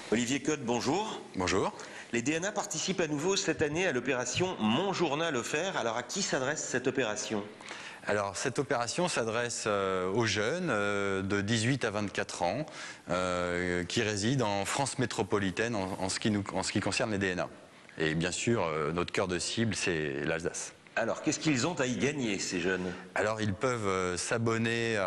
Olivier Cotte, bonjour. Bonjour. Les DNA participent à nouveau cette année à l'opération Mon Journal offert. Alors à qui s'adresse cette opération? Alors cette opération s'adresse aux jeunes de 18 à 24 ans qui résident en France métropolitaine en ce qui concerne les DNA. Et bien sûr, notre cœur de cible, c'est l'Alsace. Alors qu'est-ce qu'ils ont à y gagner, ces jeunes? Alors ils peuvent s'abonner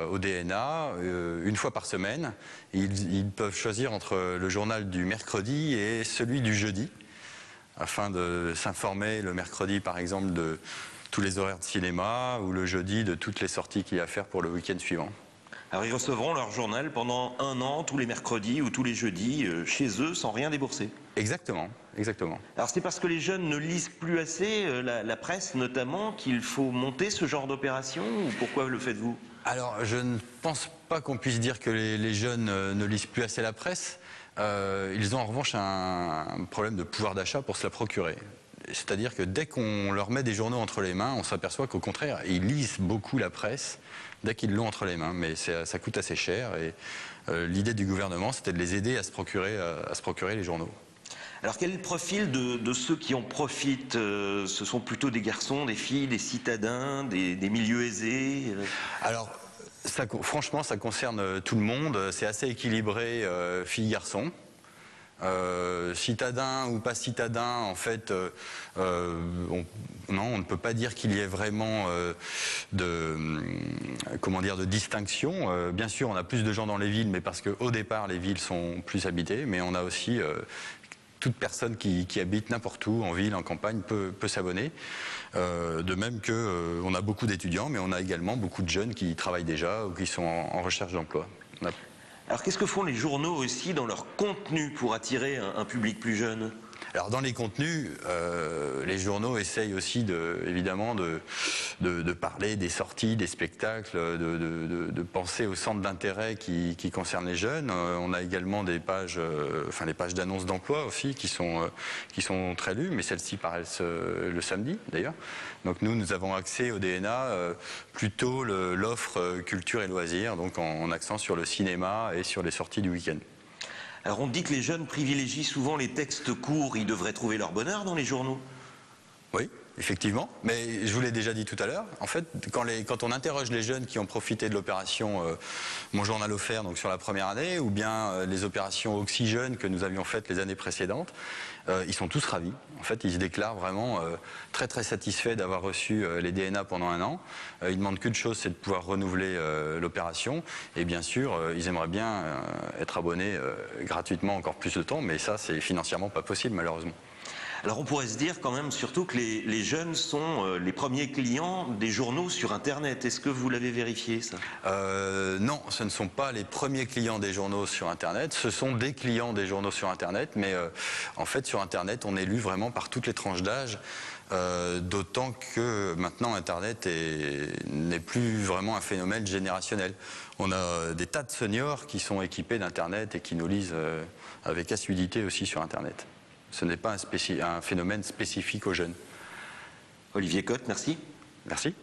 au DNA une fois par semaine. Ils peuvent choisir entre le journal du mercredi et celui du jeudi, afin de s'informer le mercredi par exemple de tous les horaires de cinéma ou le jeudi de toutes les sorties qu'il y a à faire pour le week-end suivant. Alors ils recevront leur journal pendant un an, tous les mercredis ou tous les jeudis, chez eux, sans rien débourser. Exactement, exactement. Alors c'est parce que les jeunes ne lisent plus assez, la presse notamment, qu'il faut monter ce genre d'opération, ou pourquoi le faites-vous? Alors je ne pense pas qu'on puisse dire que les jeunes ne lisent plus assez la presse. Ils ont en revanche un problème de pouvoir d'achat pour se la procurer. C'est-à-dire que dès qu'on leur met des journaux entre les mains, on s'aperçoit qu'au contraire, ils lisent beaucoup la presse dès qu'ils l'ont entre les mains. Mais ça coûte assez cher et l'idée du gouvernement, c'était de les aider à se procurer les journaux. Alors quel est le profil de ceux qui en profitent? Ce sont plutôt des garçons, des filles, des citadins, des milieux aisés? Alors, franchement, ça concerne tout le monde. C'est assez équilibré filles-garçons. Citadins ou pas citadins, en fait, on ne peut pas dire qu'il y ait vraiment de distinction. Bien sûr, on a plus de gens dans les villes, mais parce qu'au départ, les villes sont plus habitées, mais on a aussi toute personne qui habite n'importe où, en ville, en campagne, peut s'abonner. De même qu'on a beaucoup d'étudiants, mais on a également beaucoup de jeunes qui travaillent déjà ou qui sont en recherche d'emploi. Alors qu'est-ce que font les journaux aussi dans leur contenu pour attirer un public plus jeune? Alors dans les contenus, les journaux essayent aussi évidemment de parler des sorties, des spectacles, de penser au centre d'intérêt qui concerne les jeunes. On a également des pages, les pages d'annonces d'emploi aussi qui sont très lues, mais celles-ci paraissent le samedi d'ailleurs. Donc nous avons accès au DNA plutôt l'offre culture et loisirs, donc en accent sur le cinéma et sur les sorties du week-end. Alors on dit que les jeunes privilégient souvent les textes courts, ils devraient trouver leur bonheur dans les journaux. Oui, effectivement, mais je vous l'ai déjà dit tout à l'heure, en fait, quand on interroge les jeunes qui ont profité de l'opération Mon Journal offert, donc sur la première année, ou bien les opérations Oxygène que nous avions faites les années précédentes, ils sont tous ravis. En fait, ils se déclarent vraiment très très satisfaits d'avoir reçu les DNA pendant un an. Ils demandent qu'une chose, c'est de pouvoir renouveler l'opération. Et bien sûr, ils aimeraient bien être abonnés gratuitement encore plus de temps, mais ça, c'est financièrement pas possible, malheureusement. Alors on pourrait se dire quand même surtout que les jeunes sont les premiers clients des journaux sur Internet. Est-ce que vous l'avez vérifié, ça? Non, ce ne sont pas les premiers clients des journaux sur Internet. Ce sont des clients des journaux sur Internet. Mais en fait, sur Internet, on est lu vraiment par toutes les tranches d'âge. D'autant que maintenant, Internet n'est plus vraiment un phénomène générationnel. On a des tas de seniors qui sont équipés d'Internet et qui nous lisent avec assiduité aussi sur Internet. Ce n'est pas un phénomène spécifique aux jeunes. Olivier Cotte, merci. Merci.